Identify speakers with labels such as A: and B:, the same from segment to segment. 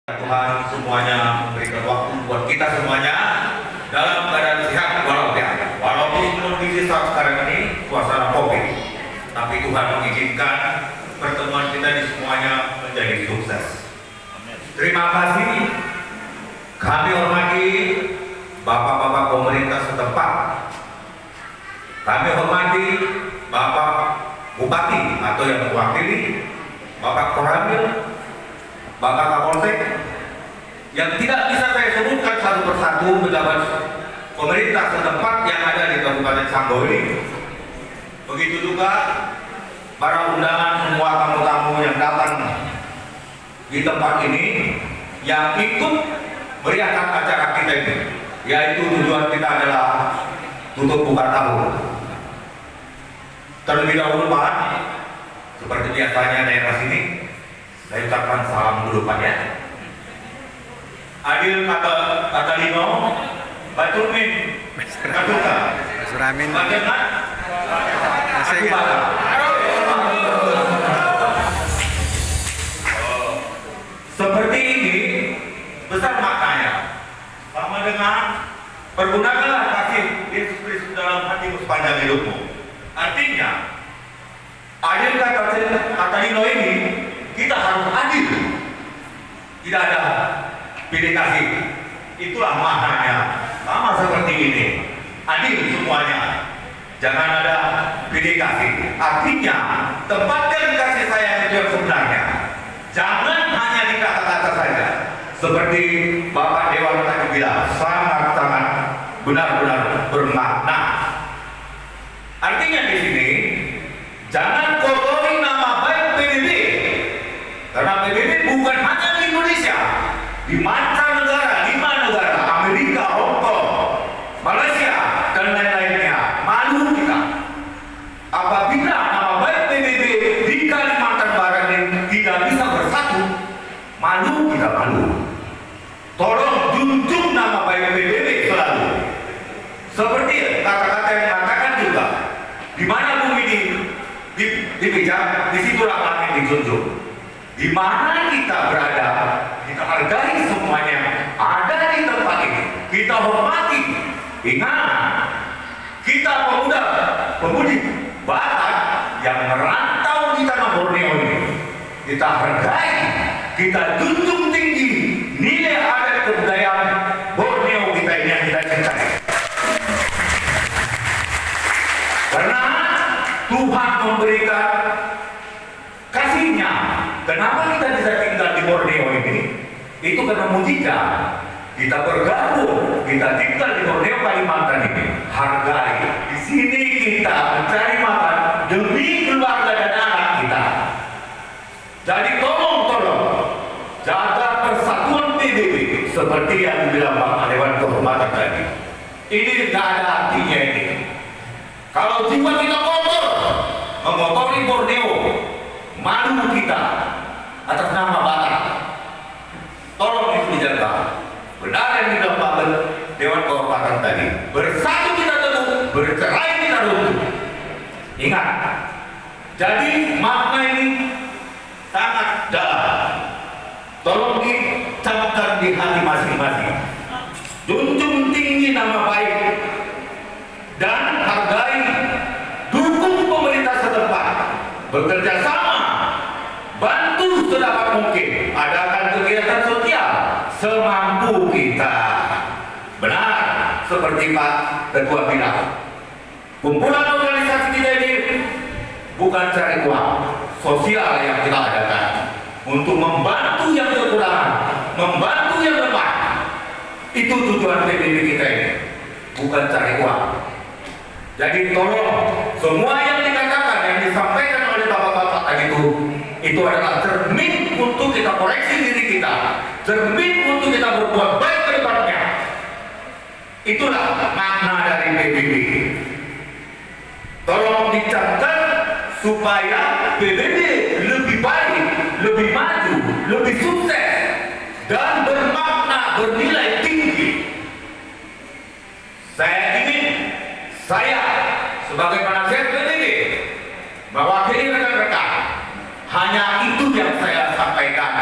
A: Tuhan semuanya memberikan waktu buat kita semuanya dalam keadaan sehat walaupun kondisi saat sekarang ini suasana COVID, tapi Tuhan mengizinkan pertemuan kita di semuanya menjadi sukses. Terima kasih. Kami hormati Bapak-bapak pemerintah setempat. Kami hormati Bapak Bupati atau yang mewakili, Bapak Koramil, Bapak Kapolsek, yang tidak bisa saya sebutkan satu persatu pejabat pemerintah setempat yang ada di Kabupaten Sanggau ini. Begitu juga para undangan semua tamu-tamu yang datang di tempat ini yang ikut meriahkan acara kita ini, yaitu tujuan kita adalah tutup buka tahun. Terlebih dahulu Pak, seperti biasanya daerah sini, saya ucapkan salam dulu Pak ya. Adil kata Lino, Baturmin, Katuka, Bajengat, Akibata. Seperti ini besar maknanya. Sama dengan pergunakanlah kasih Yesus Kristus dalam hatimu sepanjang hidupmu. Artinya, adil kata Lino ini, kita harus adil, tidak ada pilih kasih. Itulah maknanya. Sama seperti ini, adil semuanya, jangan ada pilih kasih. Artinya tempatkan kasih sayang itu yang sebenarnya, jangan hanya di kata-kata saja. Seperti Bapak Dewan tadi bilang, sangat-sangat benar-benar bermakna. Artinya di sini jangan kotori nama baik PBB. Karena PBB bukan hanya di Indonesia, di mancanegara, 5 negara, Amerika, Hongkong, Malaysia, dan lain-lainnya. Malu kita apabila nama baik PBB di Kalimantan Barat ini tidak bisa bersatu. Malu kita, malu. Tolong junjung nama baik PBB selalu. Seperti kata-kata yang mengatakan juga, di mana bumi dipijak, disitulah langit dijunjung. Di mana kita berada, kita hargai semuanya ada di tempat ini. Kita hormati. Ingat, kita pemudi Batak yang merantau di tanah Borneo ini, kita hargai, kita junjung tinggi nilai adat kebudayaan Borneo kita ini yang kita cintai. Karena Tuhan memberikan kasih-Nya. Kenapa kita bisa tinggal di Borneo ini? Itu karena mujizat. Kita bergabung, kita tinggal di Borneo Kalimantan ini. Hargai. Di sini kita mencari makan demi keluarga dan anak kita. Jadi tolong jaga persatuan PBB seperti yang dibilang Pak Dewan Kehormatan tadi. Ini tidak ada artinya ini. Kalau jiwa kita kotor, mengotori Borneo, malu kita atas nama Batak. Tolong itu dijaga. Benar yang dibilang Pak Dewan Kehormatan tadi. Bersatu kita teguh, bercerai kita runtuh. Ingat. Jadi makna ini sangat dalam. Tolong dicamkan di hati masing-masing. Junjung tinggi nama baik dan hargai, dukung pemerintah setempat, bekerja sama, bantu sedapat mungkin, adakan kegiatan sosial semampu kita. Benar, seperti Pak Ketua bilang, kumpulan organisasi kita ini bukan cari uang, sosial yang kita adakan untuk membantu yang kekurangan, membantu yang lemah. Itu tujuan PBB kita ini, bukan cari uang. Jadi tolong semua yang dikatakan, yang disampaikan oleh bapak-bapak tadi itu adalah cermin untuk kita koreksi diri kita, cermin untuk kita berbuat baik ke depannya. Itulah makna dari PBB. Tolong dicatat supaya PBB lebih baik, lebih maju, lebih sukses dan bermakna, bernilai tinggi. Saya sebagai penasihat PBB mewakili rekan-rekan, hanya itu yang saya sampaikan.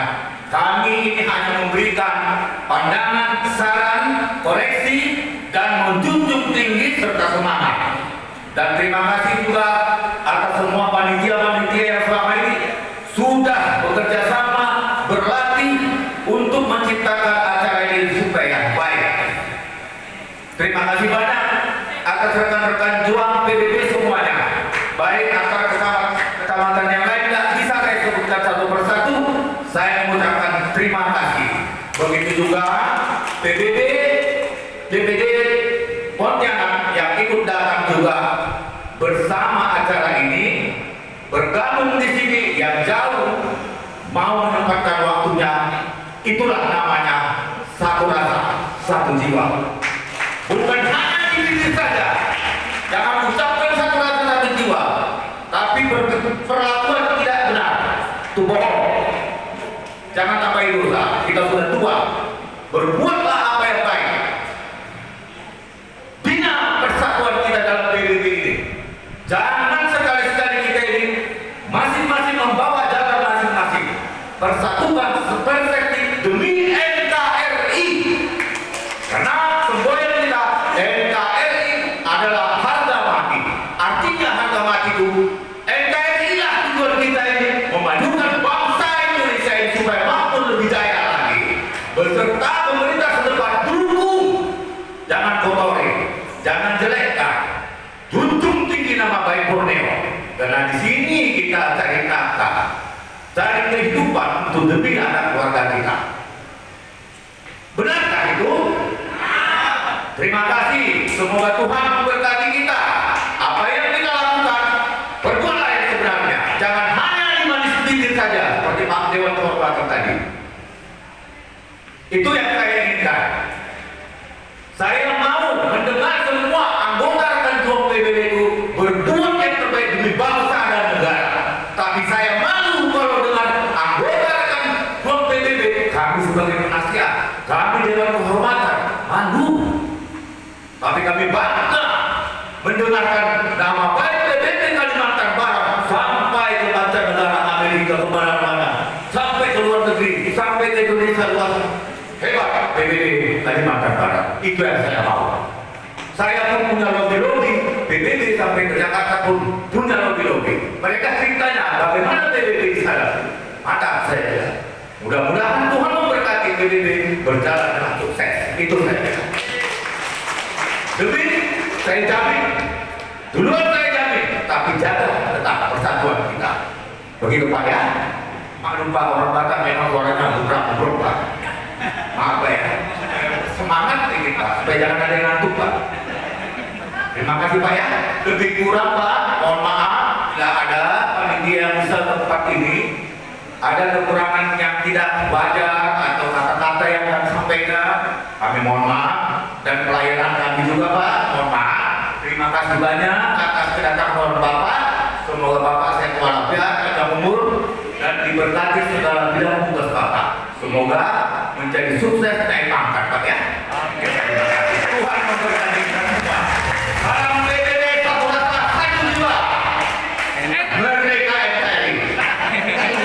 A: Kami ini hanya memberikan pandangan, saran, koreksi, dan menjunjung tinggi serta semangat. Dan terima kasih juga atas semua panitia-panitia yang selama ini sudah bekerja sama, berlatih untuk menciptakan acara ini supaya baik. Terima kasih banyak atas rekan-rekan juang PBB semuanya. Baik atas kecamatan yang lain tidak bisa saya sebutkan satu persatu. Saya mengucapkan terima kasih. Begitu juga PBB, DPD Pontianak yang ikut datang juga bersama acara ini, bergabung di sini yang jauh mau menempatkan waktunya. Itulah namanya satu rasa, satu jiwa. Bukan hanya diri saja. Jangan ucapkan satu rasa, satu jiwa, tapi perlakuan tidak benar. Itu bohong. Jangan tambahi dosa. Kita sudah tua. Berbuatlah apa yang baik. Bina persatuan kita dalam PBB ini. Jangan sekali-sekali kita ini masing-masing membawa jalan masing-masing. Persatuan perspektif demi NKRI. Karena semboyan kita NKRI adalah harga mati. Artinya harga mati itu NKRI lah tujuan kita ini memajukan bangsa Indonesia ini supaya mampu lebih jaya lagi. Beserta pemerintah setempat dukung. Jangan kotori, jangan jelekkan. Junjung tinggi nama baik Borneo. Karena di sini kita cari nafkah, cari kehidupan untuk demi anak keluarga kita. Benarkah itu? Terima kasih. Semoga Tuhan memberkati kita. Apa yang kita lakukan, perbuatlah yang sebenarnya. Jangan hanya di manis bibir saja, seperti Pak Dewan Kehormatan tadi. Itu yang saya inginkan. Saya mau mendengar semua anggota rekan juang PBB itu berbuat yang terbaik demi bangsa dan negara. Tapi saya malu kalau dengan anggota rekan juang PBB, kami sebagai penasihat, kami Dewan Kehormatan, malu. Tapi kami bangga mendengarkan nama baik PBB Kalimantan Barat sampai ke mancanegara Amerika, kemana-mana, sampai ke luar negeri, sampai ke Indonesia luas. Hebat PBB Kalimantan Barat. Itu yang saya mau. Saya pun punya lobby-lobby. PBB sampai ke Jakarta pun punya lobby-lobby. Mereka ceritanya bagaimana PBB di sana. Mantap saya. Mudah-mudahan Tuhan memberkati PBB berjalan dengan sukses. Itu saya. Demi saya jamin, duluan saya jamin, tapi jaga tetap persatuan kita. Begitu Pak ya. Maklum Pak, orang Batak memang suaranya gebrak-gebrok Pak. Maaf ya, semangat ini Pak, supaya jangan ada yang ngantuk Pak. Terima kasih Pak ya. Lebih kurang Pak, mohon maaf bila ada panitia yang bisa ke tempat ini ada kekurangan yang tidak wajar atau kata-kata yang kami sampaikan, kami mohon maaf. Dan pelayanan kami juga Pak, mohon maaf. Terima kasih banyak atas kedatangan Bapak. Semoga Bapak sehat walafiat, panjang umur, dan diberkati segala bidang tugas Bapak. Semoga menjadi sukses naik pangkat Pak ya. Terima kasih.